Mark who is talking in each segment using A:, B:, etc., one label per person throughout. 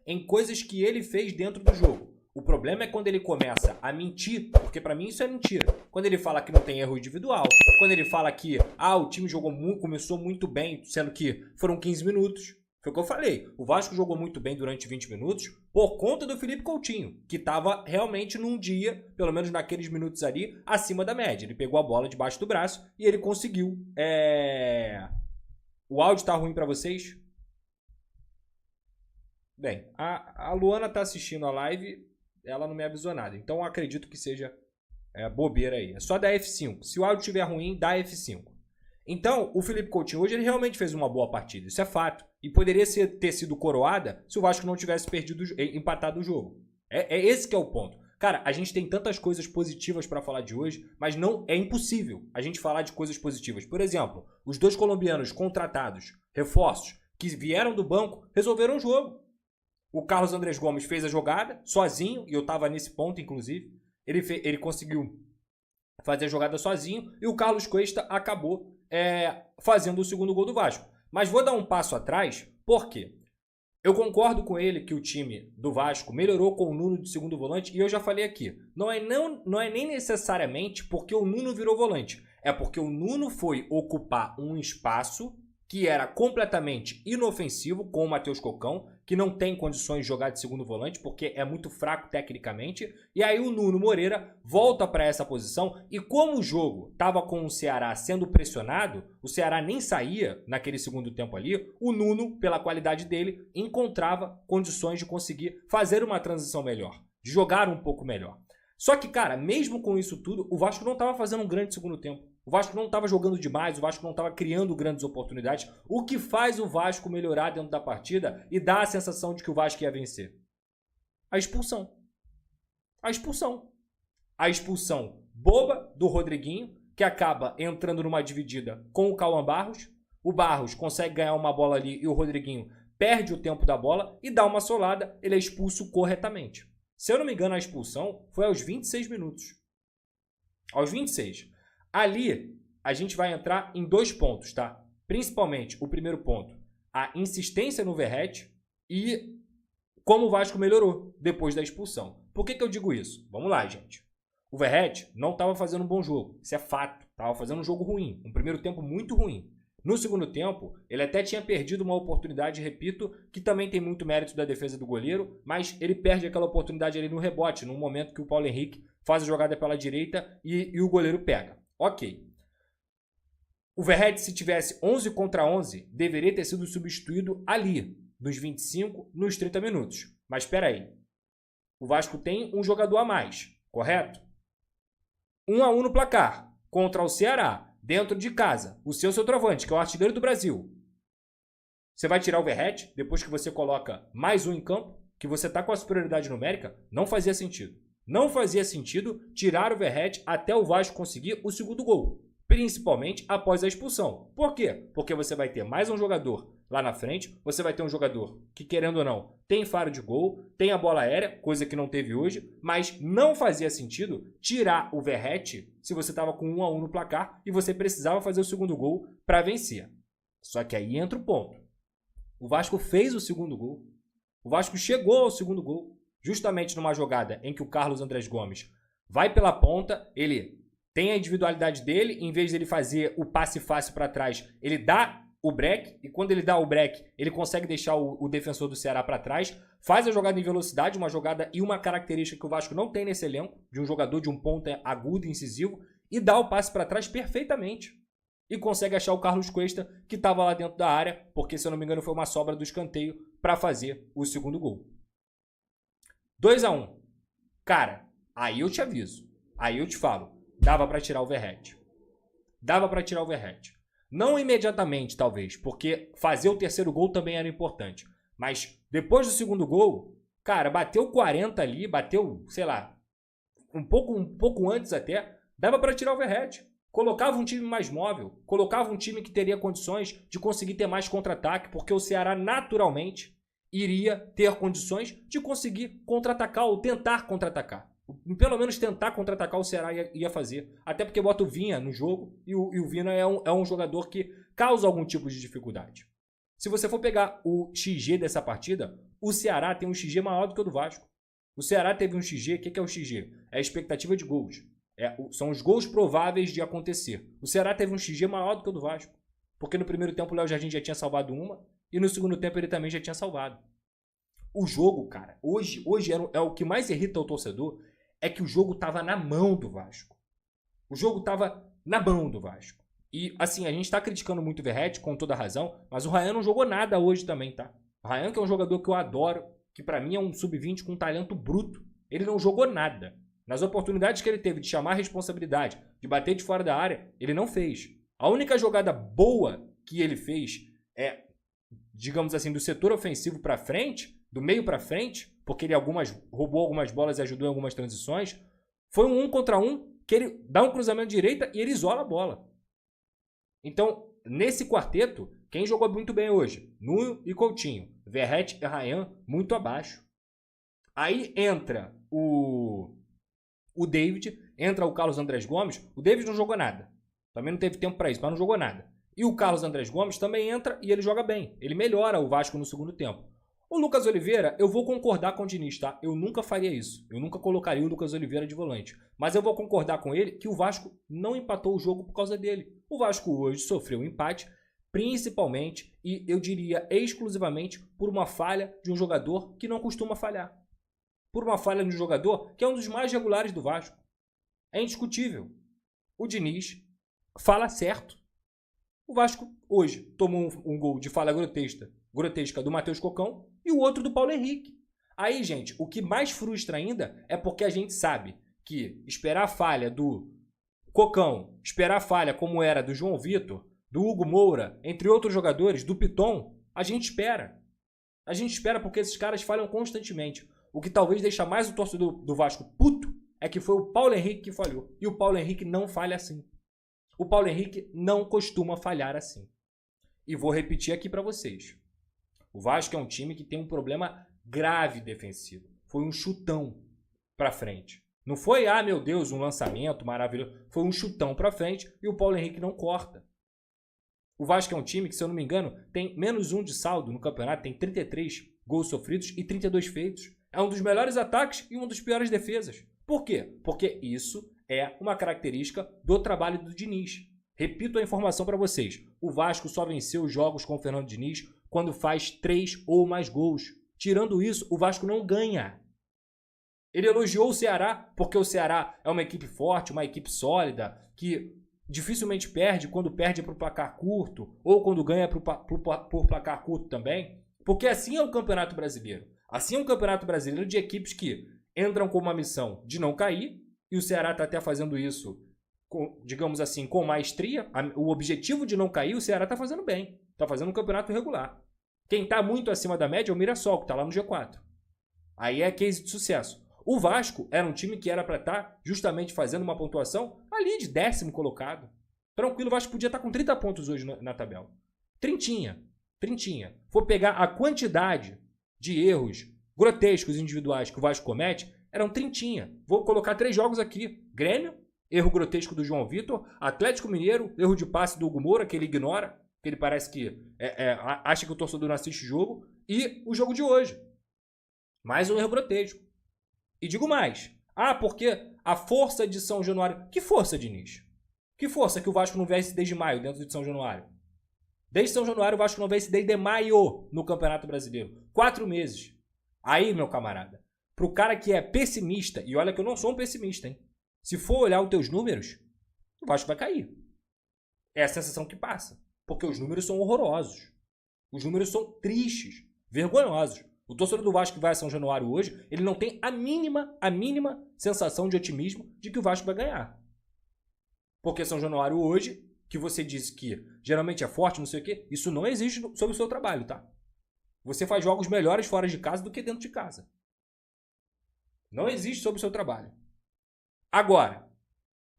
A: em coisas que ele fez dentro do jogo. O problema é quando ele começa a mentir, porque pra mim isso é mentira. Quando ele fala que não tem erro individual, quando ele fala que o time começou muito bem, sendo que foram 15 minutos. Foi o que eu falei. O Vasco jogou muito bem durante 20 minutos por conta do Felipe Coutinho, que estava realmente num dia, pelo menos naqueles minutos ali, acima da média. Ele pegou a bola debaixo do braço e ele conseguiu. O áudio tá ruim pra vocês? Bem, a Luana tá assistindo a live, ela não me avisou nada. Então eu acredito que seja bobeira aí. É só dar F5. Se o áudio estiver ruim, dá F5. Então, o Felipe Coutinho hoje ele realmente fez uma boa partida. Isso é fato. E poderia ter sido coroada se o Vasco não tivesse empatado o jogo. É esse que é o ponto. Cara, a gente tem tantas coisas positivas para falar de hoje, mas não é impossível a gente falar de coisas positivas. Por exemplo, os 2 colombianos contratados, reforços, que vieram do banco, resolveram o jogo. O Carlos Andrés Gomes fez a jogada sozinho, e eu estava nesse ponto, inclusive. Ele conseguiu fazer a jogada sozinho, e o Carlos Cuesta acabou fazendo o segundo gol do Vasco. Mas vou dar um passo atrás, por quê? Eu concordo com ele que o time do Vasco melhorou com o Nuno de segundo volante, e eu já falei aqui, não é nem necessariamente porque o Nuno virou volante, é porque o Nuno foi ocupar um espaço que era completamente inofensivo com o Matheus Cocão, que não tem condições de jogar de segundo volante, porque é muito fraco tecnicamente, e aí o Nuno Moreira volta para essa posição, e como o jogo estava com o Ceará sendo pressionado, o Ceará nem saía naquele segundo tempo ali, o Nuno, pela qualidade dele, encontrava condições de conseguir fazer uma transição melhor, de jogar um pouco melhor. Só que, cara, mesmo com isso tudo, o Vasco não estava fazendo um grande segundo tempo. O Vasco não estava jogando demais, o Vasco não estava criando grandes oportunidades, o que faz o Vasco melhorar dentro da partida e dá a sensação de que o Vasco ia vencer. A expulsão. A expulsão. A expulsão boba do Rodriguinho, que acaba entrando numa dividida com o Cauã Barros. O Barros consegue ganhar uma bola ali e o Rodriguinho perde o tempo da bola e dá uma solada, ele é expulso corretamente. Se eu não me engano, a expulsão foi aos 26 minutos. Aos 26. Ali, a gente vai entrar em 2 pontos, tá? Principalmente, o primeiro ponto, a insistência no Verratti e como o Vasco melhorou depois da expulsão. Por que eu digo isso? Vamos lá, gente. O Verratti não estava fazendo um bom jogo, isso é fato. Estava fazendo um jogo ruim, um primeiro tempo muito ruim. No segundo tempo, ele até tinha perdido uma oportunidade, repito, que também tem muito mérito da defesa do goleiro, mas ele perde aquela oportunidade ali no rebote, no momento que o Paulo Henrique faz a jogada pela direita e o goleiro pega. Ok. O Verratti, se tivesse 11 contra 11, deveria ter sido substituído ali, nos 25, nos 30 minutos. Mas espera aí. O Vasco tem um jogador a mais, correto? 1-1 no placar, contra o Ceará, dentro de casa. O seu centroavante, que é o artilheiro do Brasil. Você vai tirar o Verratti, depois que você coloca mais um em campo, que você está com a superioridade numérica? Não fazia sentido. Não fazia sentido tirar o Verratti até o Vasco conseguir o segundo gol. Principalmente após a expulsão. Por quê? Porque você vai ter mais um jogador lá na frente, você vai ter um jogador que, querendo ou não, tem faro de gol, tem a bola aérea, coisa que não teve hoje, mas não fazia sentido tirar o Verratti se você estava com 1-1 no placar e você precisava fazer o segundo gol para vencer. Só que aí entra o ponto. O Vasco fez o segundo gol, o Vasco chegou ao segundo gol, justamente numa jogada em que o Carlos Andrés Gomes vai pela ponta, ele tem a individualidade dele, em vez de ele fazer o passe fácil para trás, ele dá o break, e quando ele dá o break, ele consegue deixar o defensor do Ceará para trás, faz a jogada em velocidade, uma jogada e uma característica que o Vasco não tem nesse elenco, de um jogador de um ponta agudo e incisivo, e dá o passe para trás perfeitamente. E consegue achar o Carlos Cuesta, que estava lá dentro da área, porque, se eu não me engano, foi uma sobra do escanteio para fazer o segundo gol. 2-1. Cara, aí eu te aviso, aí eu te falo, dava para tirar o Verratti. Dava para tirar o Verratti. Não imediatamente, talvez, porque fazer o terceiro gol também era importante. Mas depois do segundo gol, cara, bateu 40 ali, bateu, sei lá, um pouco antes até, dava para tirar o Verratti. Colocava um time mais móvel, colocava um time que teria condições de conseguir ter mais contra-ataque, porque o Ceará naturalmente iria ter condições de conseguir contra-atacar ou tentar contra-atacar. Pelo menos tentar contra-atacar o Ceará ia fazer. Até porque bota o Vinha no jogo e o Vinha é um jogador que causa algum tipo de dificuldade. Se você for pegar o XG dessa partida, O Ceará tem um XG maior do que o do Vasco. O Ceará teve um XG, o que é o XG? É a expectativa de gols. São os gols prováveis de acontecer. O Ceará teve um XG maior do que o do Vasco. Porque no primeiro tempo o Léo Jardim já tinha salvado uma e no segundo tempo ele também já tinha salvado. O jogo, cara, hoje é o que mais irrita o torcedor, é que o jogo tava na mão do Vasco. O jogo tava na mão do Vasco. E, assim, a gente tá criticando muito o Verratti, com toda razão, mas o Ryan não jogou nada hoje também, tá? O Ryan, que é um jogador que eu adoro, que pra mim é um sub-20 com talento bruto, ele não jogou nada. Nas oportunidades que ele teve de chamar a responsabilidade, de bater de fora da área, ele não fez. A única jogada boa que ele fez digamos assim, do setor ofensivo pra frente, do meio pra frente, porque ele roubou algumas bolas e ajudou em algumas transições, foi um 1 contra 1, que ele dá um cruzamento de direita e ele isola a bola. Então, nesse quarteto, quem jogou muito bem hoje? Nuno e Coutinho. Verratti e Ryan muito abaixo. Aí entra o David, entra o Carlos Andrés Gomes. O David não jogou nada. Também não teve tempo para isso, mas não jogou nada. E o Carlos Andrés Gomes também entra e ele joga bem. Ele melhora o Vasco no segundo tempo. O Lucas Oliveira, eu vou concordar com o Diniz, tá? Eu nunca faria isso. Eu nunca colocaria o Lucas Oliveira de volante. Mas eu vou concordar com ele que o Vasco não empatou o jogo por causa dele. O Vasco hoje sofreu um empate, principalmente, e eu diria exclusivamente, por uma falha de um jogador que não costuma falhar. Por uma falha de um jogador que é um dos mais regulares do Vasco. É indiscutível. O Diniz fala certo. O Vasco hoje tomou um gol de falha grotesca do Matheus Cocão e o outro do Paulo Henrique. Aí, gente, o que mais frustra ainda é porque a gente sabe que esperar a falha do Cocão, esperar a falha como era do João Vitor, do Hugo Moura, entre outros jogadores, do Piton, a gente espera. A gente espera porque esses caras falham constantemente. O que talvez deixa mais o torcedor do Vasco puto é que foi o Paulo Henrique que falhou. E o Paulo Henrique não falha assim. O Paulo Henrique não costuma falhar assim. E vou repetir aqui para vocês. O Vasco é um time que tem um problema grave defensivo. Foi um chutão para frente. Não foi, meu Deus, um lançamento maravilhoso. Foi um chutão para frente e o Paulo Henrique não corta. O Vasco é um time que, se eu não me engano, tem -1 de saldo no campeonato. Tem 33 gols sofridos e 32 feitos. É um dos melhores ataques e uma das piores defesas. Por quê? Porque isso é uma característica do trabalho do Diniz. Repito a informação para vocês. O Vasco só venceu os jogos com o Fernando Diniz quando faz 3 ou mais gols. Tirando isso, o Vasco não ganha. Ele elogiou o Ceará porque o Ceará é uma equipe forte, uma equipe sólida, que dificilmente perde quando perde para o placar curto ou quando ganha por placar curto também. Porque assim é o Campeonato Brasileiro. Assim é um Campeonato Brasileiro de equipes que entram com uma missão de não cair, e o Ceará está até fazendo isso, digamos assim, com maestria. O objetivo de não cair, o Ceará está fazendo bem. Está fazendo um campeonato regular. Quem está muito acima da média é o Mirassol, que está lá no G4. Aí é case de sucesso. O Vasco era um time que era para estar justamente fazendo uma pontuação ali de 10º colocado. Tranquilo, o Vasco podia estar com 30 pontos hoje na tabela. Trintinha. For pegar a quantidade de erros grotescos individuais que o Vasco comete, eram trintinha. Vou colocar 3 jogos aqui. Grêmio, erro grotesco do João Vitor. Atlético Mineiro, erro de passe do Hugo Moura, que ele ignora, que ele parece que acha que o torcedor não assiste o jogo. E o jogo de hoje. Mais um erro grotesco. E digo mais. Porque a força de São Januário... Que força, Diniz? Que força que o Vasco não vence desde maio dentro de São Januário? Desde São Januário o Vasco não vence desde maio no Campeonato Brasileiro. 4 meses. Aí, meu camarada, pro cara que é pessimista, e olha que eu não sou um pessimista, hein? Se for olhar os teus números, o Vasco vai cair. É a sensação que passa. Porque os números são horrorosos. Os números são tristes, vergonhosos. O torcedor do Vasco que vai a São Januário hoje, ele não tem a mínima sensação de otimismo de que o Vasco vai ganhar. Porque São Januário hoje, que você disse que geralmente é forte, não sei o quê, isso não existe sobre o seu trabalho, tá? Você faz jogos melhores fora de casa do que dentro de casa. Não existe sobre o seu trabalho. Agora,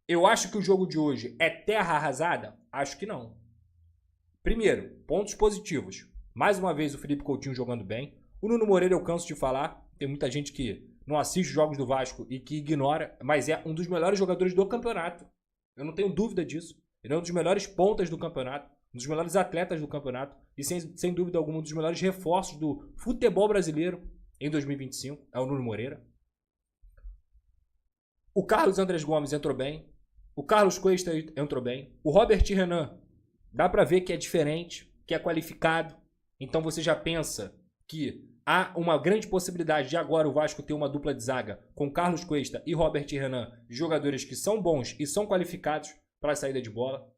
A: eu acho que o jogo de hoje é terra arrasada? Acho que não. Primeiro, pontos positivos. Mais uma vez o Felipe Coutinho jogando bem. O Nuno Moreira eu canso de falar. Tem muita gente que não assiste os jogos do Vasco e que ignora, mas é um dos melhores jogadores do campeonato. Eu não tenho dúvida disso. Ele é um dos melhores pontas do campeonato, um dos melhores atletas do campeonato. e sem dúvida alguma um dos melhores reforços do futebol brasileiro em 2025, é o Nuno Moreira. O Carlos Andrés Gomes entrou bem, o Carlos Cuesta entrou bem, o Robert Renan, dá pra ver que é diferente, que é qualificado, então você já pensa que há uma grande possibilidade de agora o Vasco ter uma dupla de zaga com Carlos Cuesta e Robert Renan, jogadores que são bons e são qualificados para a saída de bola.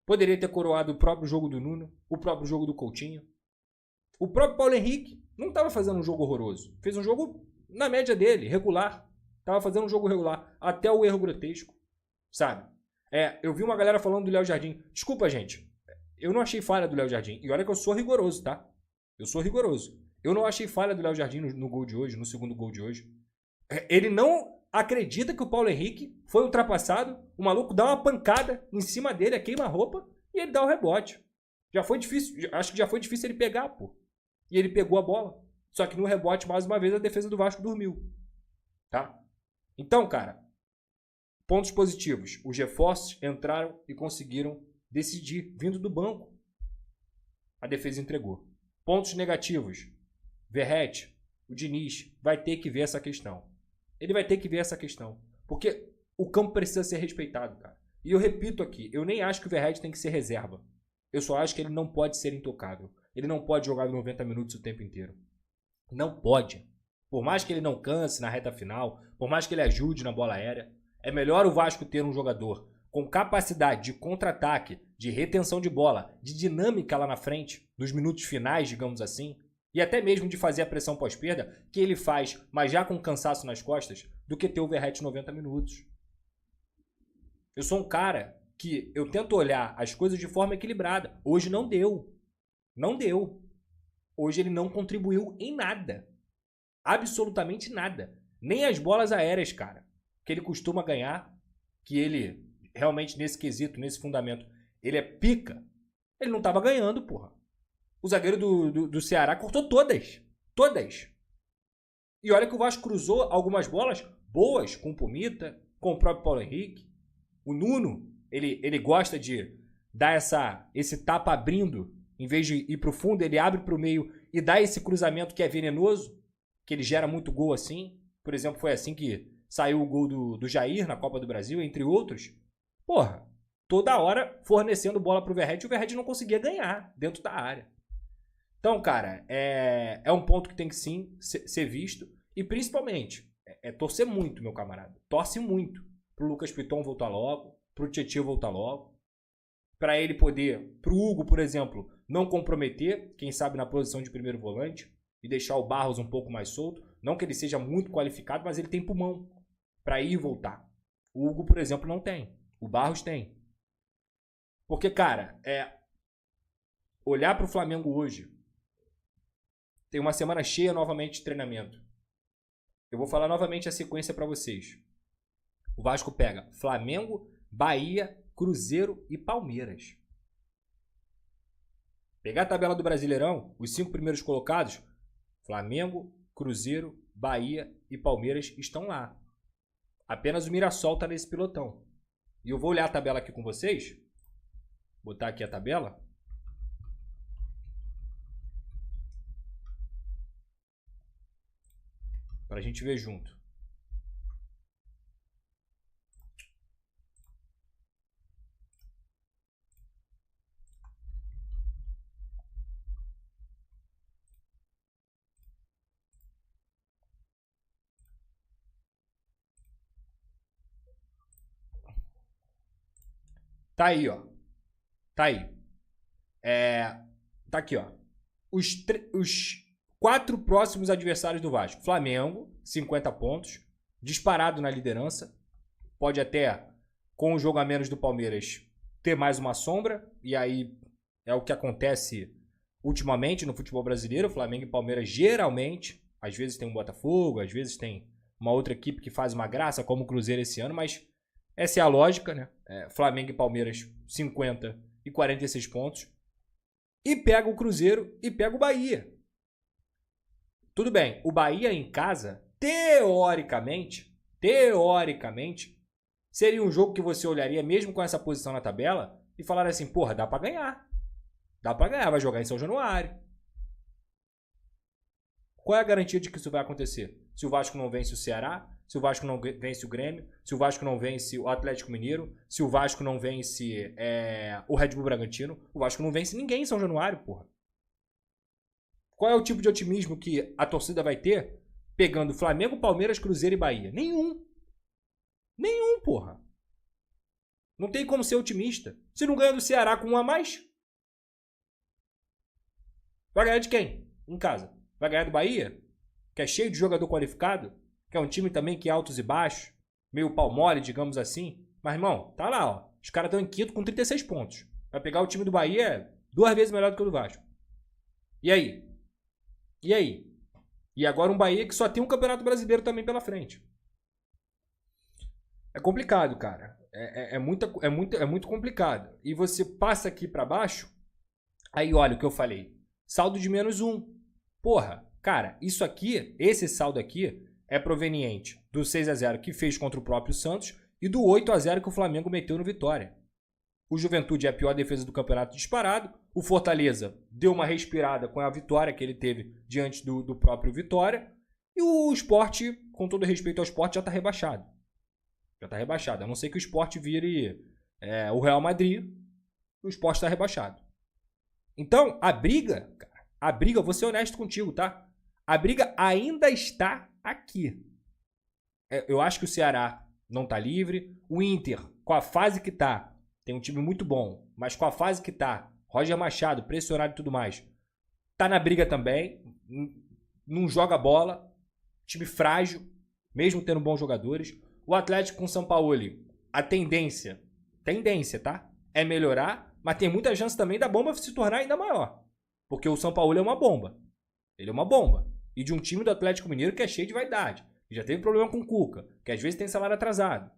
A: Poderia ter coroado o próprio jogo do Nuno, o próprio jogo do Coutinho. O próprio Paulo Henrique não estava fazendo um jogo horroroso. Fez um jogo na média dele, regular. Estava fazendo um jogo regular, até o erro grotesco, sabe? Eu vi uma galera falando do Léo Jardim. Desculpa, gente. Eu não achei falha do Léo Jardim. E olha que eu sou rigoroso, tá? Eu sou rigoroso. Eu não achei falha do Léo Jardim no gol de hoje, no segundo gol de hoje. Ele não acredita que o Paulo Henrique foi ultrapassado, o maluco dá uma pancada em cima dele, queima-roupa, e ele dá o rebote. Já foi difícil, acho que já foi difícil ele pegar, pô. E ele pegou a bola. Só que no rebote, mais uma vez, a defesa do Vasco dormiu. Tá? Então, cara, pontos positivos. Os reforços entraram e conseguiram decidir, vindo do banco. A defesa entregou. Pontos negativos. Verratti, o Diniz, vai ter que ver essa questão. Ele vai ter que ver essa questão. Porque o campo precisa ser respeitado, cara. E eu repito aqui, eu nem acho que o Verratti tem que ser reserva. Eu só acho que ele não pode ser intocável. Ele não pode jogar 90 minutos o tempo inteiro. Não pode. Por mais que ele não canse na reta final, por mais que ele ajude na bola aérea, é melhor o Vasco ter um jogador com capacidade de contra-ataque, de retenção de bola, de dinâmica lá na frente, nos minutos finais, digamos assim, e até mesmo de fazer a pressão pós-perda, que ele faz, mas já com cansaço nas costas, do que ter o Verratti 90 minutos. Eu sou um cara que eu tento olhar as coisas de forma equilibrada. Hoje não deu. Não deu. Hoje ele não contribuiu em nada. Absolutamente nada. Nem as bolas aéreas, cara, que ele costuma ganhar, que ele realmente nesse quesito, nesse fundamento, ele é pica. Ele não tava ganhando, porra. O zagueiro do Ceará cortou todas. Todas. E olha que o Vasco cruzou algumas bolas boas com o Pomita, com o próprio Paulo Henrique. O Nuno, ele gosta de dar esse tapa abrindo. Em vez de ir pro fundo, ele abre pro meio e dá esse cruzamento que é venenoso, que ele gera muito gol assim. Por exemplo, foi assim que saiu o gol do Jair na Copa do Brasil, entre outros. Porra, toda hora fornecendo bola pro Verratti, e o Verratti não conseguia ganhar dentro da área. Então, cara, é um ponto que tem que sim ser visto. E principalmente, torcer muito, meu camarada. Torce muito pro Lucas Piton voltar logo, pro Tietchan voltar logo. Para ele poder, pro Hugo, por exemplo, não comprometer, quem sabe na posição de primeiro volante, e deixar o Barros um pouco mais solto. Não que ele seja muito qualificado, mas ele tem pulmão para ir e voltar. O Hugo, por exemplo, não tem. O Barros tem. Porque, cara, olhar para o Flamengo hoje, tem uma semana cheia novamente de treinamento. Eu vou falar novamente a sequência para vocês. O Vasco pega Flamengo, Bahia, Cruzeiro e Palmeiras. Pegar a tabela do Brasileirão, os 5 primeiros colocados, Flamengo, Cruzeiro, Bahia e Palmeiras estão lá. Apenas o Mirassol está nesse pelotão. E eu vou olhar a tabela aqui com vocês. Botar aqui a tabela. Para a gente ver junto. Tá aí, ó. Tá aí. Tá aqui, ó. Os 4 próximos adversários do Vasco. Flamengo, 50 pontos. Disparado na liderança. Pode até, com o jogo a menos do Palmeiras, ter mais uma sombra. E aí é o que acontece ultimamente no futebol brasileiro. Flamengo e Palmeiras geralmente. Às vezes tem um Botafogo, às vezes tem uma outra equipe que faz uma graça, como o Cruzeiro esse ano, mas essa é a lógica, né? Flamengo e Palmeiras, 50 e 46 pontos. E pega o Cruzeiro e pega o Bahia. Tudo bem, o Bahia em casa, teoricamente, seria um jogo que você olharia mesmo com essa posição na tabela e falar assim, porra, dá pra ganhar. Dá pra ganhar, vai jogar em São Januário. Qual é a garantia de que isso vai acontecer? Se o Vasco não vence o Ceará, se o Vasco não vence o Grêmio, se o Vasco não vence o Atlético Mineiro, se o Vasco não vence o Red Bull Bragantino, o Vasco não vence ninguém em São Januário, porra. Qual é o tipo de otimismo que a torcida vai ter pegando Flamengo, Palmeiras, Cruzeiro e Bahia? Nenhum. Nenhum, porra. Não tem como ser otimista. Se não ganha do Ceará com um a mais, vai ganhar de quem? Em casa. Vai ganhar do Bahia? Que é cheio de jogador qualificado? Que é um time também que é altos e baixos? Meio pau mole, digamos assim? Mas, irmão, tá lá, ó. Os caras estão em quinto com 36 pontos. Vai pegar o time do Bahia 2 vezes melhor do que o do Vasco. E aí? E aí? E agora um Bahia que só tem um Campeonato Brasileiro também pela frente. É complicado, cara. É muito complicado. E você passa aqui pra baixo, aí olha o que eu falei. Saldo de -1. Porra, cara, isso aqui, esse saldo aqui, é proveniente do 6-0 que fez contra o próprio Santos e do 8-0 que o Flamengo meteu no Vitória. O Juventude é a pior defesa do campeonato disparado. O Fortaleza deu uma respirada com a vitória que ele teve diante do próprio Vitória. E o Sport, com todo respeito ao Sport, já está rebaixado. Já está rebaixado. A não ser que o Sport vire o Real Madrid, o Sport está rebaixado. Então, a briga, vou ser honesto contigo, tá? A briga ainda está aqui. Eu acho que o Ceará não está livre. O Inter, com a fase que está, tem um time muito bom, mas com a fase que tá, Roger Machado, pressionado e tudo mais, tá na briga também, não joga bola, time frágil, mesmo tendo bons jogadores. O Atlético com o São Paulo, a tendência, tá? É melhorar, mas tem muita chance também da bomba se tornar ainda maior. Porque o São Paulo é uma bomba. Ele é uma bomba. E de um time do Atlético Mineiro que é cheio de vaidade. Que já teve problema com o Cuca, que às vezes tem salário atrasado.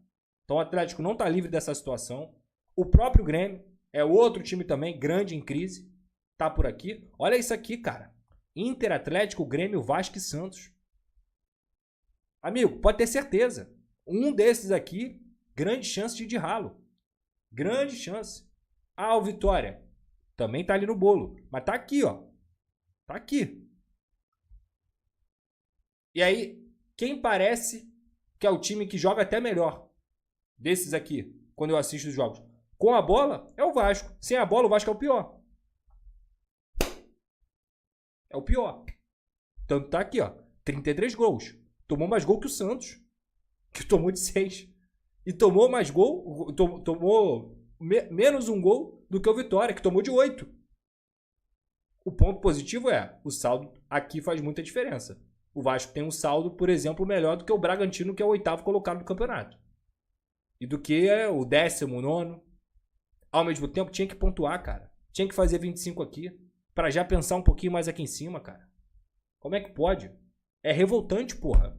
A: Então o Atlético não tá livre dessa situação. O próprio Grêmio é outro time também grande em crise. Tá por aqui. Olha isso aqui, cara. Inter, Atlético, Grêmio, Vasco e Santos. Amigo, pode ter certeza. Um desses aqui, grande chance de ir de ralo. Grande chance. Ah, o Vitória. Também tá ali no bolo. Mas tá aqui, ó. Tá aqui. E aí, quem parece que é o time que joga até melhor desses aqui, quando eu assisto os jogos? Com a bola, é o Vasco. Sem a bola, o Vasco é o pior. É o pior. Tanto tá aqui, ó. 33 gols. Tomou mais gol que o Santos, que tomou de 6. E tomou mais gol, tomou menos um gol do que o Vitória, que tomou de 8. O ponto positivo é, o saldo aqui faz muita diferença. O Vasco tem um saldo, por exemplo, melhor do que o Bragantino, que é o 8º colocado do campeonato. E do que o 19º. Ao mesmo tempo, tinha que pontuar, cara. Tinha que fazer 25 aqui, pra já pensar um pouquinho mais aqui em cima, cara. Como é que pode? É revoltante, porra.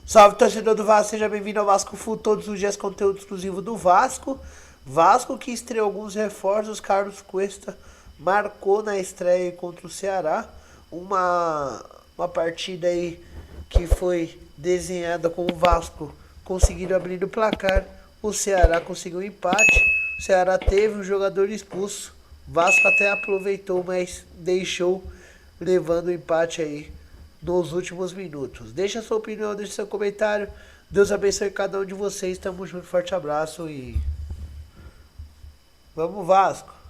B: Salve, torcedor do Vasco, seja bem-vindo ao Vasco Full, todos os dias conteúdo exclusivo do Vasco. Vasco que estreou alguns reforços, Carlos Cuesta marcou na estreia contra o Ceará. Uma partida aí que foi desenhada com o Vasco conseguindo abrir o placar. O Ceará conseguiu um empate. O Ceará teve um jogador expulso. O Vasco até aproveitou, mas deixou levando o empate aí nos últimos minutos. Deixa a sua opinião, deixa seu comentário. Deus abençoe cada um de vocês. Tamo junto, forte abraço e vamos Vasco!